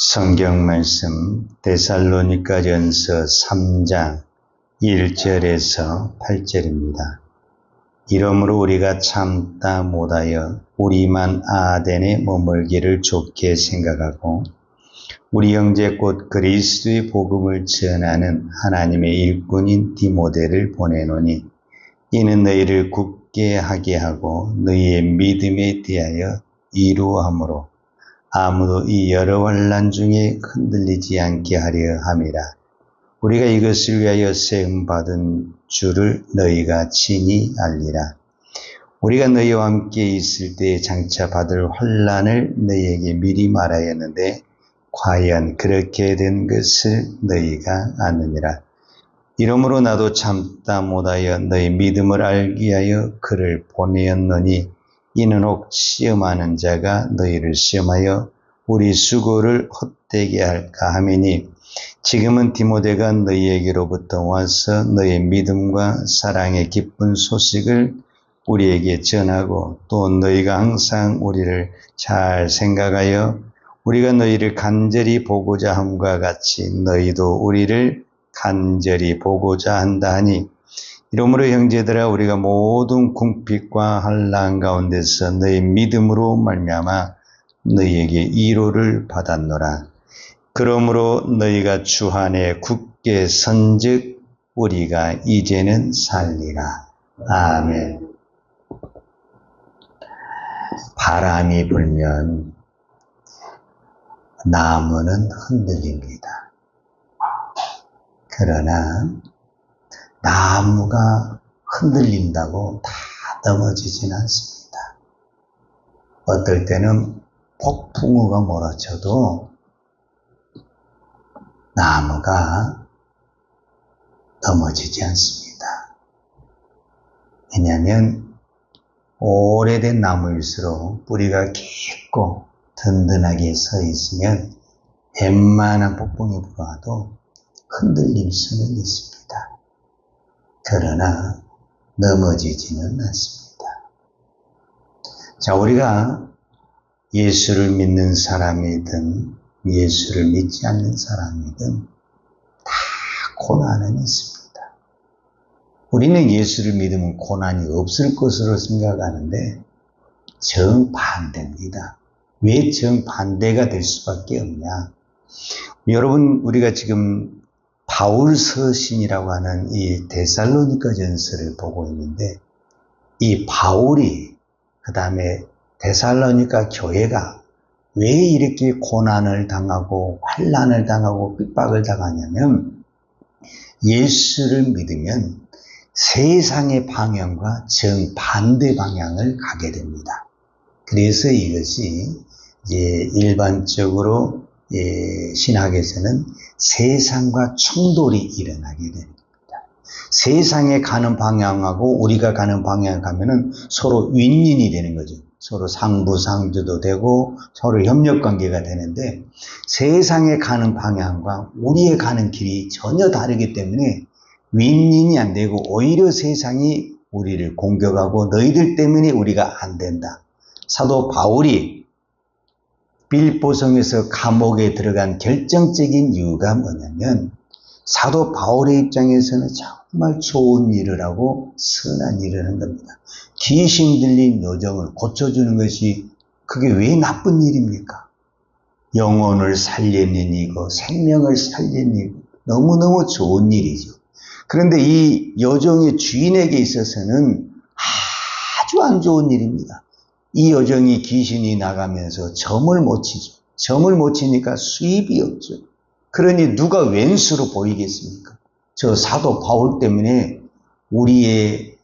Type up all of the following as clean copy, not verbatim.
성경 말씀 데살로니가전서 3장 1절에서 8절입니다. 이러므로 우리가 참다 못하여 우리만 아덴에 머물기를 좋게 생각하고 우리 형제 곧 그리스도의 복음을 전하는 하나님의 일꾼인 디모데를 보내노니 이는 너희를 굳게 하게 하고 너희의 믿음에 대하여 이루함으로 아무도 이 여러 환난 중에 흔들리지 않게 하려 함이라. 우리가 이것을 위하여 세움 받은 줄을 너희가 친히 알리라. 우리가 너희와 함께 있을 때에 장차 받을 환난을 너희에게 미리 말하였는데 과연 그렇게 된 것을 너희가 아느니라. 이러므로 나도 참다 못하여 너희 믿음을 알기 위하여 그를 보내었노니 이는 혹 시험하는 자가 너희를 시험하여 우리 수고를 헛되게 할까 하매니 지금은 디모데가 너희에게로부터 와서 너희의 믿음과 사랑의 기쁜 소식을 우리에게 전하고 또 너희가 항상 우리를 잘 생각하여 우리가 너희를 간절히 보고자 함과 같이 너희도 우리를 간절히 보고자 한다 하니 이러므로 형제들아 우리가 모든 궁핍과 환난 가운데서 너희 믿음으로 말미암아 너희에게 위로를 받았노라. 그러므로 너희가 주 안에 굳게 선즉 우리가 이제는 살리라. 아멘. 바람이 불면 나무는 흔들립니다. 그러나 나무가 흔들린다고 다 넘어지진 않습니다. 어떨 때는 폭풍우가 몰아쳐도 나무가 넘어지지 않습니다. 왜냐하면 오래된 나무일수록 뿌리가 깊고 든든하게 서 있으면 웬만한 폭풍이 불어와도 흔들릴 수는 있습니다. 그러나 넘어지지는 않습니다. 자, 우리가 예수를 믿는 사람이든 예수를 믿지 않는 사람이든 다 고난은 있습니다. 우리는 예수를 믿으면 고난이 없을 것으로 생각하는데 정반대입니다. 왜 정반대가 될 수밖에 없냐? 여러분, 우리가 지금 바울 서신이라고 하는 이 데살로니가 전서를 보고 있는데 이 바울이 그 다음에 데살로니가 교회가 왜 이렇게 고난을 당하고 환난을 당하고 핍박을 당하냐면 예수를 믿으면 세상의 방향과 정반대 방향을 가게 됩니다. 그래서 이것이 이제 일반적으로 신학에서는 세상과 충돌이 일어나게 됩니다. 세상에 가는 방향하고 우리가 가는 방향을 가면은 서로 윈윈이 되는 거죠. 서로 상부상조도 되고 서로 협력관계가 되는데 세상에 가는 방향과 우리의 가는 길이 전혀 다르기 때문에 윈윈이 안 되고 오히려 세상이 우리를 공격하고 너희들 때문에 우리가 안 된다. 사도 바울이 빌립보성에서 감옥에 들어간 결정적인 이유가 뭐냐면 사도 바울의 입장에서는 정말 좋은 일을 하고 선한 일을 한 겁니다. 귀신 들린 요정을 고쳐주는 것이 그게 왜 나쁜 일입니까? 영혼을 살리는 일이고 생명을 살리는 일, 너무너무 좋은 일이죠. 그런데 이 요정의 주인에게 있어서는 아주 안 좋은 일입니다. 이 요정이 귀신이 나가면서 점을 못 치죠. 점을 못 치니까 수입이 없죠. 그러니 누가 왼수로 보이겠습니까? 저 사도 바울 때문에 우리의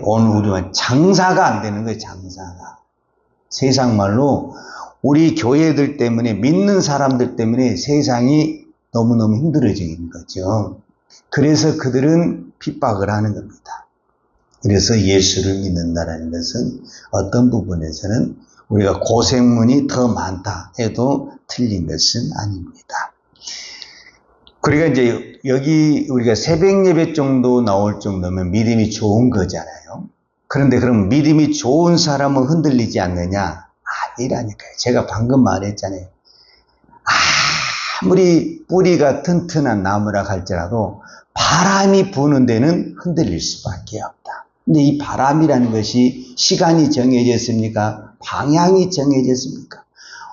오늘 우리만 장사가 안 되는 거예요. 장사가. 세상 말로 우리 교회들 때문에 믿는 사람들 때문에 세상이 너무너무 힘들어지는 거죠. 그래서 그들은 핍박을 하는 겁니다. 그래서 예수를 믿는다는 것은 어떤 부분에서는 우리가 고생문이 더 많다 해도 틀린 것은 아닙니다. 그러니까 이제 여기 우리가 새벽 예배 정도 나올 정도면 믿음이 좋은 거잖아요. 그런데 그럼 믿음이 좋은 사람은 흔들리지 않느냐? 아니라니까요. 제가 방금 말했잖아요. 아무리 뿌리가 튼튼한 나무라 할지라도 바람이 부는 데는 흔들릴 수밖에 없다. 근데 이 바람이라는 것이 시간이 정해졌습니까? 방향이 정해졌습니까?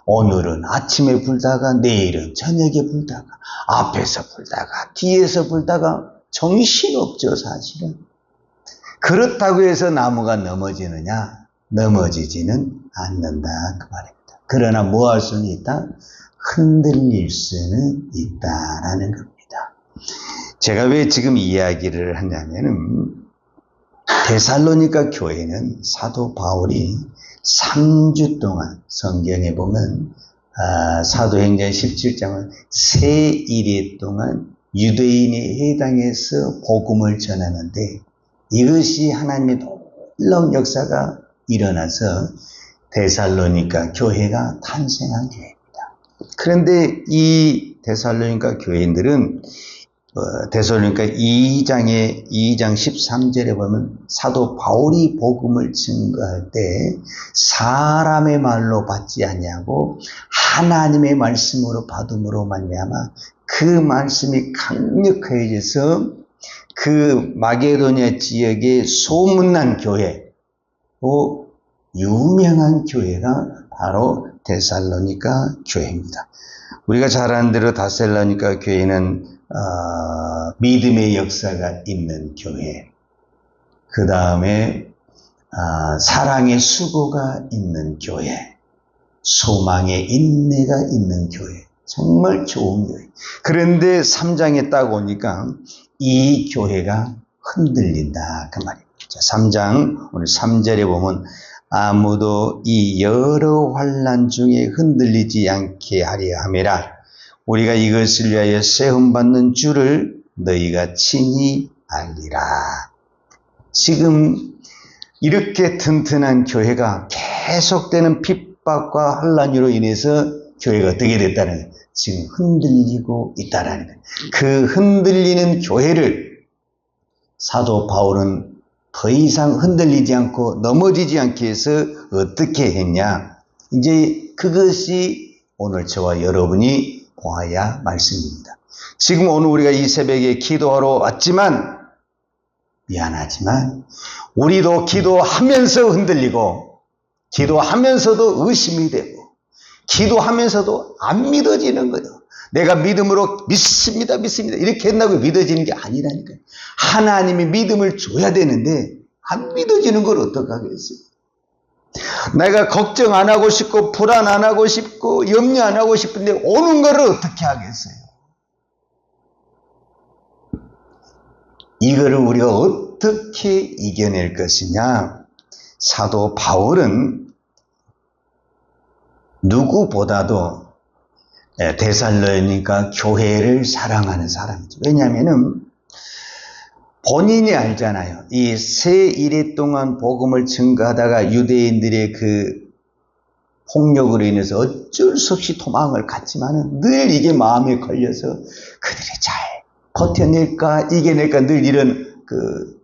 오늘은 아침에 불다가 내일은 저녁에 불다가 앞에서 불다가 뒤에서 불다가 정신없죠, 사실은. 그렇다고 해서 나무가 넘어지느냐? 넘어지지는 않는다, 그 말입니다. 그러나 뭐 할 수는 있다? 흔들릴 수는 있다라는 겁니다. 제가 왜 지금 이야기를 하냐면은 데살로니가 교회는 사도 바울이 3주 동안 성경에 보면 사도행전 17장은 세 일일 동안 유대인의 회당에서 복음을 전하는데 이것이 하나님의 놀라운 역사가 일어나서 데살로니가 교회가 탄생한 교회입니다. 그런데 이 데살로니가 교인들은 데살로니가 2장 13절에 보면 사도 바울이 복음을 증거할 때 사람의 말로 받지 아니하고 하나님의 말씀으로 받음으로 말미암아 그 말씀이 강력해져서 그 마게도냐 지역의 소문난 교회, 또 유명한 교회가 바로 데살로니가 교회입니다. 우리가 잘 아는 대로 데살로니가 교회는 믿음의 역사가 있는 교회, 그 다음에 사랑의 수고가 있는 교회, 소망의 인내가 있는 교회, 정말 좋은 교회. 그런데 3장에 딱 오니까 이 교회가 흔들린다, 그 말입니다. 3장 오늘 3절에 보면 아무도 이 여러 환난 중에 흔들리지 않게 하려 함이라. 우리가 이것을 위하여 세움받는 줄을 너희가 친히 알리라. 지금 이렇게 튼튼한 교회가 계속되는 핍박과 환난으로 인해서 교회가 어떻게 됐다는 거예요? 지금 흔들리고 있다라는 거예요. 그 흔들리는 교회를 사도 바울은 더 이상 흔들리지 않고 넘어지지 않게 해서 어떻게 했냐? 이제 그것이 오늘 저와 여러분이 보아야 말씀입니다. 지금 오늘 우리가 이 새벽에 기도하러 왔지만 미안하지만 우리도 기도하면서 흔들리고 기도하면서도 의심이 되고 기도하면서도 안 믿어지는 거예요. 내가 믿음으로 믿습니다 이렇게 한다고 믿어지는 게 아니라니까요. 하나님이 믿음을 줘야 되는데 안 믿어지는 걸 어떡하겠어요? 내가 걱정 안 하고 싶고 불안 안 하고 싶고 염려 안 하고 싶은데 오는 거를 어떻게 하겠어요? 이거를 우리가 어떻게 이겨낼 것이냐? 사도 바울은 누구보다도 데살로니가 교회를 사랑하는 사람이죠. 왜냐하면은 본인이 알잖아요. 이 세 일해 동안 복음을 증거하다가 유대인들의 그 폭력으로 인해서 어쩔 수 없이 도망을 갔지만은 늘 이게 마음에 걸려서 그들이 잘 버텨낼까 이겨낼까 늘 이런 그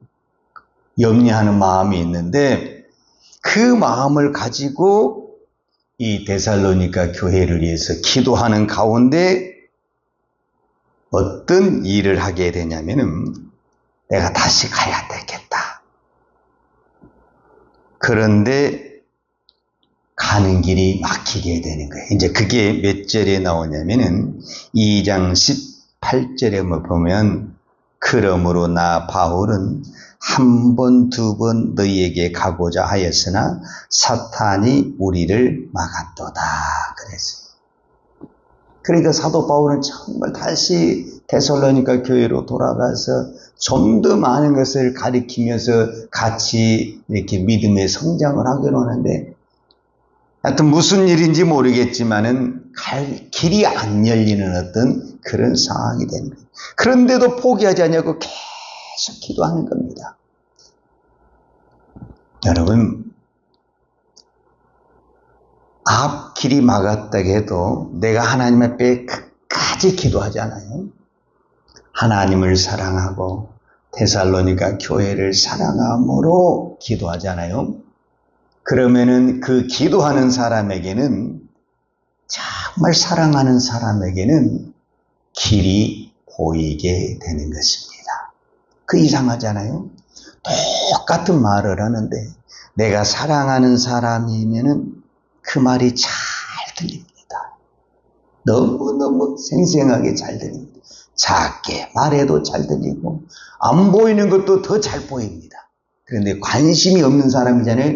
염려하는 마음이 있는데 그 마음을 가지고 이 데살로니가 교회를 위해서 기도하는 가운데 어떤 일을 하게 되냐면은 내가 다시 가야 되겠다. 그런데 가는 길이 막히게 되는 거예요. 이제 그게 몇 절에 나오냐면은 2장 18절에 보면 그러므로 나 바울은 한 번, 두 번 너희에게 가고자 하였으나 사탄이 우리를 막았도다. 그랬어요. 그러니까 사도 바울은 정말 다시 데살로니가 교회로 돌아가서 좀 더 많은 것을 가리키면서 같이 이렇게 믿음의 성장을 하기로 하는데 하여튼 무슨 일인지 모르겠지만은 갈 길이 안 열리는 어떤 그런 상황이 되는 거예요. 그런데도 포기하지 않냐고 계속 기도하는 겁니다. 여러분, 앞길이 막았다고 해도 내가 하나님 앞에 끝까지 기도하잖아요. 하나님을 사랑하고 데살로니가 교회를 사랑함으로 기도하잖아요. 그러면은 그 기도하는 사람에게는 정말 사랑하는 사람에게는 길이 보이게 되는 것입니다. 그 이상하잖아요. 똑같은 말을 하는데 내가 사랑하는 사람이면은 그 말이 잘 들립니다. 너무너무 생생하게 잘 들립니다. 작게 말해도 잘 들리고 안 보이는 것도 더 잘 보입니다. 그런데 관심이 없는 사람이잖아요.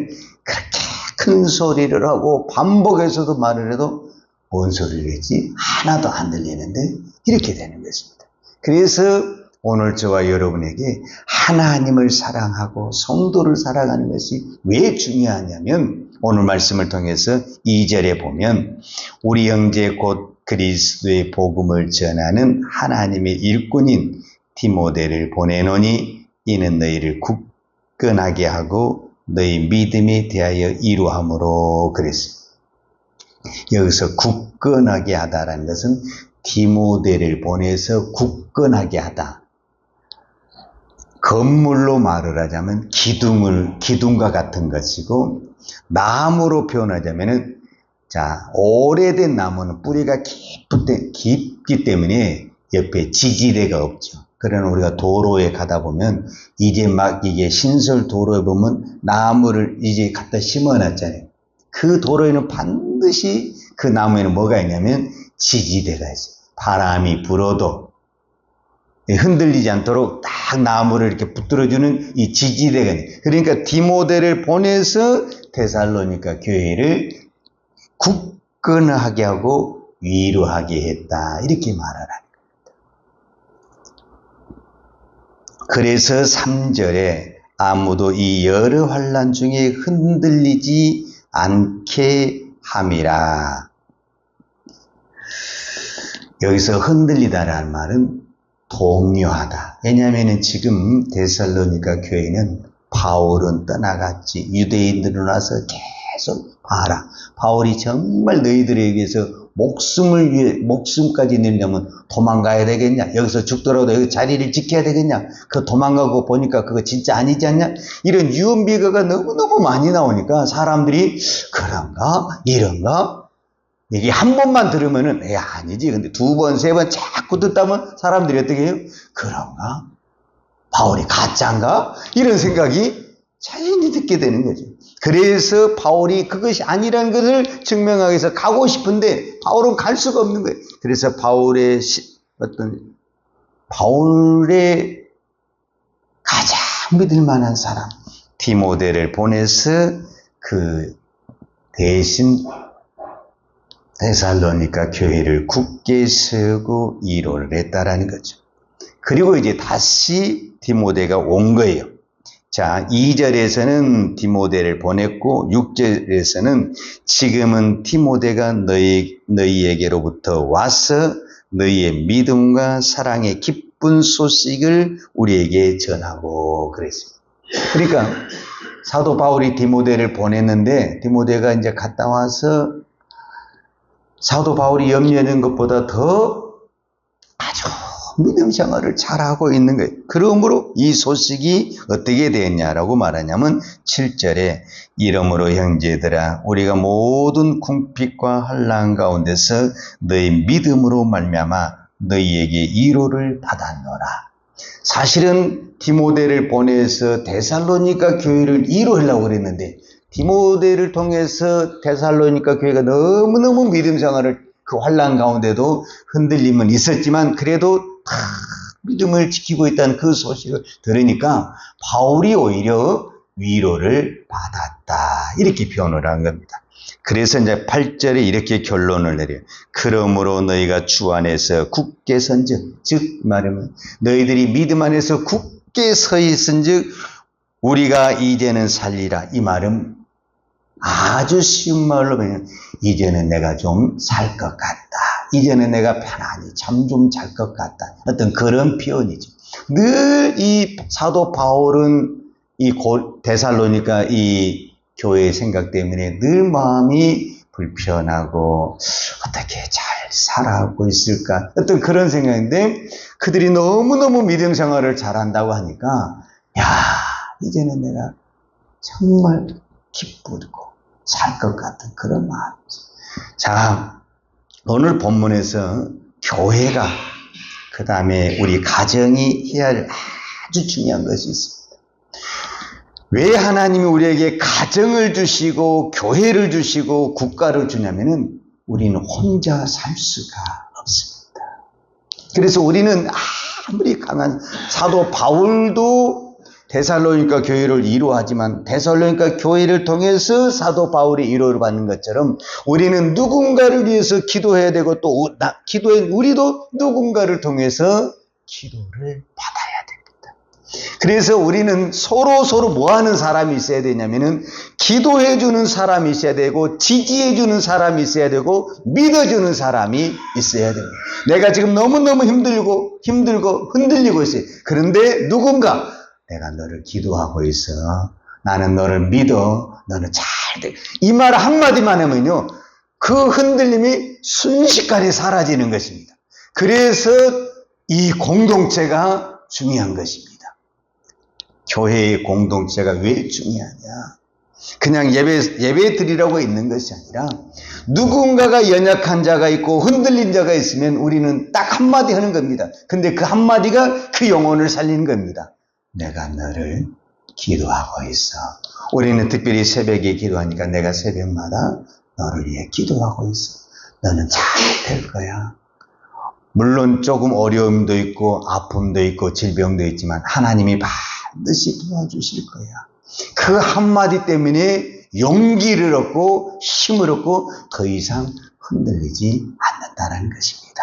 그렇게 큰 소리를 하고 반복해서도 말을 해도 뭔 소리를 했지? 하나도 안 들리는데 이렇게 되는 것입니다. 그래서 오늘 저와 여러분에게 하나님을 사랑하고 성도를 사랑하는 것이 왜 중요하냐면 오늘 말씀을 통해서 2절에 보면 우리 형제 곧 그리스도의 복음을 전하는 하나님의 일꾼인 디모데를 보내노니 이는 너희를 굳건하게 하고 너희 믿음에 대하여 이루함으로 그랬습니다. 여기서 굳건하게 하다라는 것은 디모데를 보내서 굳건하게 하다. 건물로 말을 하자면 기둥과 같은 것이고, 나무로 표현하자면은, 자, 오래된 나무는 뿌리가 깊기 때문에 옆에 지지대가 없죠. 그러나 우리가 도로에 가다 보면, 이제 막 이게 신설 도로에 보면 나무를 이제 갖다 심어 놨잖아요. 그 도로에는 반드시 그 나무에는 뭐가 있냐면 지지대가 있어요. 바람이 불어도 흔들리지 않도록 딱 나무를 이렇게 붙들어주는 이 지지대가 있어요. 그러니까 디모데를 보내서 데살로니가 교회를 굳건하게 하고 위로하게 했다. 이렇게 말을 합니다. 그래서 3절에 아무도 이 여러 환난 중에 흔들리지 않게 함이라. 여기서 흔들리다라는 말은 동요하다. 왜냐하면 지금 데살로니가 교회는 바울은 떠나갔지. 유대인들은 와서 계속 봐라. 바울이 정말 너희들에게서 목숨까지 내려면 도망가야 되겠냐? 여기서 죽더라도 여기 자리를 지켜야 되겠냐? 그 도망가고 보니까 그거 진짜 아니지 않냐? 이런 유언비어가 너무너무 많이 나오니까 사람들이 그런가? 이런가? 이게 한 번만 들으면은 아니지. 근데 두 번, 세 번 자꾸 듣다면 사람들이 어떻게 해요? 그런가? 바울이 가짜인가? 이런 생각이 자연히 듣게 되는 거죠. 그래서 바울이 그것이 아니라는 것을 증명하기 위해서 가고 싶은데 바울은 갈 수가 없는 거예요. 그래서 바울의 가장 믿을 만한 사람 디모데를 보내서 그 대신 데살로니가 교회를 굳게 세우고 위로를 했다라는 거죠. 그리고 이제 다시 디모데가 온 거예요. 자, 2절에서는 디모데를 보냈고 6절에서는 지금은 디모데가 너희에게로부터 와서 너희의 믿음과 사랑의 기쁜 소식을 우리에게 전하고 그랬습니다. 그러니까 사도 바울이 디모데를 보냈는데 디모데가 이제 갔다 와서 사도 바울이 염려하는 것보다 더 아주 믿음 생활을 잘하고 있는 거예요. 그러므로 이 소식이 어떻게 되었냐라고 말하냐면 7절에 이러므로 형제들아 우리가 모든 궁핍과 환난 가운데서 너희 믿음으로 말미암아 너희에게 위로를 받았노라. 사실은 디모데를 보내서 데살로니가 교회를 위로하려고 그랬는데 디모데를 통해서 데살로니가 교회가 너무너무 믿음 생활을 그 환난 가운데도 흔들림은 있었지만 그래도 다 믿음을 지키고 있다는 그 소식을 들으니까 바울이 오히려 위로를 받았다. 이렇게 표현을 한 겁니다. 그래서 이제 8절에 이렇게 결론을 내려요. 그러므로 너희가 주 안에서 굳게 선즉, 즉 말하면 너희들이 믿음 안에서 굳게 서 있은즉 우리가 이제는 살리라. 이 말은 아주 쉬운 말로 보면 이제는 내가 좀 살 것 같다. 이제는 내가 편안히 잠 좀 잘 것 같다. 어떤 그런 표현이죠. 늘 이 사도 바울은 이 데살로니가 이 교회의 생각 때문에 늘 마음이 불편하고 어떻게 잘 살아가고 있을까? 어떤 그런 생각인데 그들이 너무너무 믿음 생활을 잘한다고 하니까 이제는 내가 정말 기쁘고 살 것 같은 그런 마음이죠. 자, 오늘 본문에서 교회가, 그 다음에 우리 가정이 해야 할 아주 중요한 것이 있습니다. 왜 하나님이 우리에게 가정을 주시고 교회를 주시고 국가를 주냐면은 우리는 혼자 살 수가 없습니다. 그래서 우리는 아무리 강한 사도 바울도 데살로니가 교회를 위로하지만 데살로니가 교회를 통해서 사도 바울이 위로를 받는 것처럼 우리는 누군가를 위해서 기도해야 되고 또 기도해 우리도 누군가를 통해서 기도를 받아야 됩니다. 그래서 우리는 서로 뭐 하는 사람이 있어야 되냐면은 기도해 주는 사람이 있어야 되고 지지해 주는 사람이 있어야 되고 믿어 주는 사람이 있어야 됩니다. 내가 지금 너무너무 힘들고 흔들리고 있어요. 그런데 누군가 내가 너를 기도하고 있어. 나는 너를 믿어. 너는 잘 돼. 이 말 한마디만 하면요, 그 흔들림이 순식간에 사라지는 것입니다. 그래서 이 공동체가 중요한 것입니다. 교회의 공동체가 왜 중요하냐? 그냥 예배 드리라고 있는 것이 아니라 누군가가 연약한 자가 있고 흔들린 자가 있으면 우리는 딱 한마디 하는 겁니다. 근데 그 한마디가 그 영혼을 살리는 겁니다. 내가 너를 기도하고 있어. 우리는 특별히 새벽에 기도하니까 내가 새벽마다 너를 위해 기도하고 있어. 너는 잘 될 거야. 물론 조금 어려움도 있고 아픔도 있고 질병도 있지만 하나님이 반드시 도와주실 거야. 그 한마디 때문에 용기를 얻고 힘을 얻고 더 이상 흔들리지 않는다는 것입니다.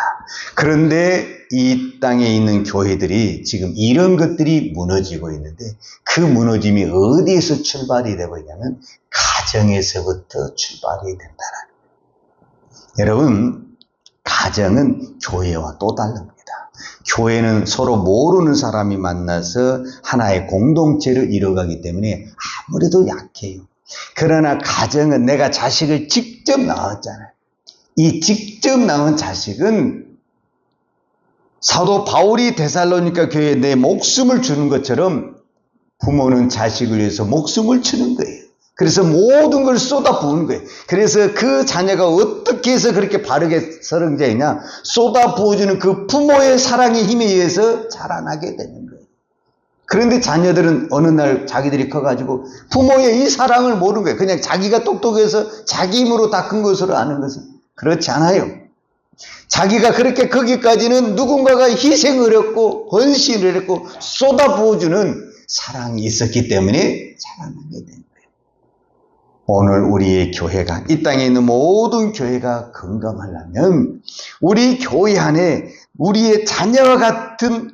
그런데 이 땅에 있는 교회들이 지금 이런 것들이 무너지고 있는데 그 무너짐이 어디에서 출발이 되고 있냐면 가정에서부터 출발이 된다는 거예요. 여러분, 가정은 교회와 또 다릅니다. 교회는 서로 모르는 사람이 만나서 하나의 공동체를 이뤄가기 때문에 아무래도 약해요. 그러나 가정은 내가 자식을 직접 낳았잖아요. 이 직접 낳은 자식은 사도 바울이 데살로니가 교회에 내 목숨을 주는 것처럼 부모는 자식을 위해서 목숨을 주는 거예요. 그래서 모든 걸 쏟아부은 거예요. 그래서 그 자녀가 어떻게 해서 그렇게 바르게 서른자이냐, 쏟아부어주는 그 부모의 사랑의 힘에 의해서 자라나게 되는 거예요. 그런데 자녀들은 어느 날 자기들이 커가지고 부모의 이 사랑을 모르는 거예요. 그냥 자기가 똑똑해서 자기 힘으로 다 큰 것으로 아는 것은 그렇지 않아요. 자기가 그렇게 거기까지는 누군가가 희생을 했고 헌신을 했고 쏟아부어주는 사랑이 있었기 때문에 자라나게 된 거예요. 오늘 우리의 교회가, 이 땅에 있는 모든 교회가 건강하려면 우리 교회 안에 우리의 자녀와 같은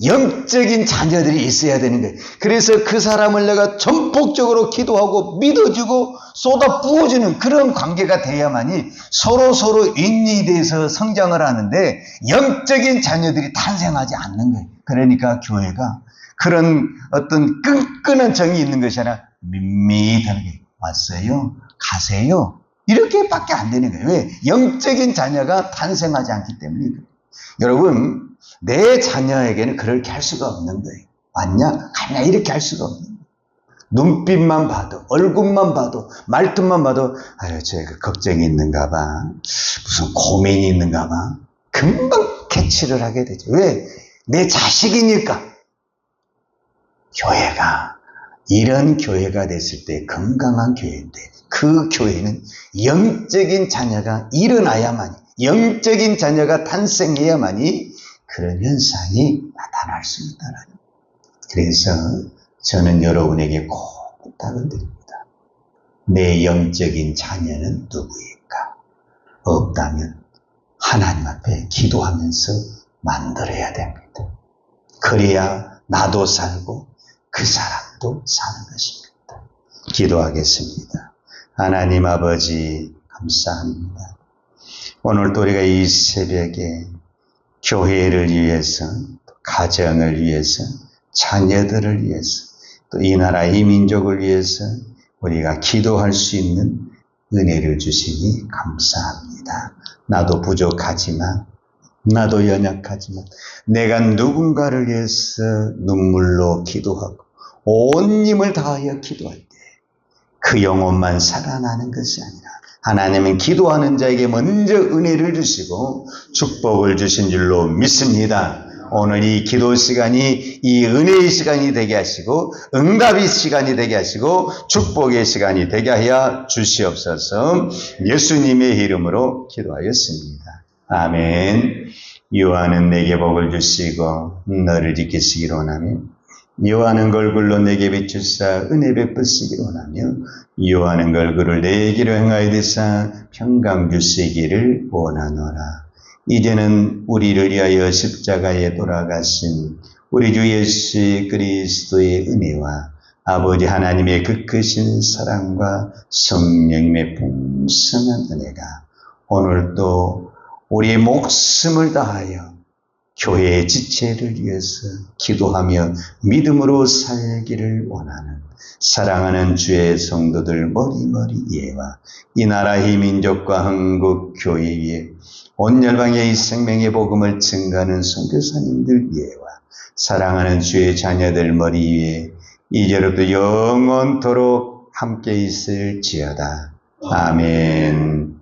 영적인 자녀들이 있어야 되는 거예요. 그래서 그 사람을 내가 전폭적으로 기도하고 믿어주고 쏟아 부어주는 그런 관계가 돼야만이 서로 인연이 돼서 성장을 하는데 영적인 자녀들이 탄생하지 않는 거예요. 그러니까 교회가 그런 어떤 끈끈한 정이 있는 것이 아니라 밋밋하게 왔어요, 가세요, 이렇게밖에 안 되는 거예요. 왜? 영적인 자녀가 탄생하지 않기 때문에. 여러분, 내 자녀에게는 그렇게 할 수가 없는 거예요. 왔냐? 갔냐? 이렇게 할 수가 없는 거예요. 눈빛만 봐도, 얼굴만 봐도, 말투만 봐도, 아유, 쟤가 걱정이 있는가 봐. 무슨 고민이 있는가 봐. 금방 캐치를 하게 되죠. 왜? 내 자식이니까. 교회가, 이런 교회가 됐을 때 건강한 교회인데, 그 교회는 영적인 자녀가 일어나야만이, 영적인 자녀가 탄생해야만이 그런 현상이 나타날 수 있다는. 그래서 저는 여러분에게 꼭 부탁을 드립니다. 내 영적인 자녀는 누구일까? 없다면 하나님 앞에 기도하면서 만들어야 됩니다. 그래야 나도 살고 그 사람도 사는 것입니다. 기도하겠습니다. 하나님 아버지, 감사합니다. 오늘 또 우리가 이 새벽에 교회를 위해서, 가정을 위해서, 자녀들을 위해서, 또 이 나라 이 민족을 위해서 우리가 기도할 수 있는 은혜를 주시니 감사합니다. 나도 부족하지만, 나도 연약하지만 내가 누군가를 위해서 눈물로 기도하고 온 힘을 다하여 기도할 때 그 영혼만 살아나는 것이 아니라 하나님은 기도하는 자에게 먼저 은혜를 주시고 축복을 주신 줄로 믿습니다. 오늘 이 기도 시간이 이 은혜의 시간이 되게 하시고 응답의 시간이 되게 하시고 축복의 시간이 되게 하여 주시옵소서. 예수님의 이름으로 기도하였습니다. 아멘. 여호와는 내게 복을 주시고 너를 지키시기를 원하며 여호와는 얼굴로 내게 비추사 은혜 베푸시기를 원하며 여호와는 얼굴을 내게로 행하여 되사 평강 주시기를 원하노라. 이제는 우리를 위하여 십자가에 돌아가신 우리 주 예수 그리스도의 은혜와 아버지 하나님의 그 크신 사랑과 성령님의 풍성한 은혜가 오늘도 우리의 목숨을 다하여 교회의 지체를 위해서 기도하며 믿음으로 살기를 원하는 사랑하는 주의 성도들 머리머리 예와 이 나라의 민족과 한국 교회에 온 열방의 이 생명의 복음을 증가하는 선교사님들 예와 사랑하는 주의 자녀들 머리 위에 이제로부터 영원토록 함께 있을지어다. 아멘.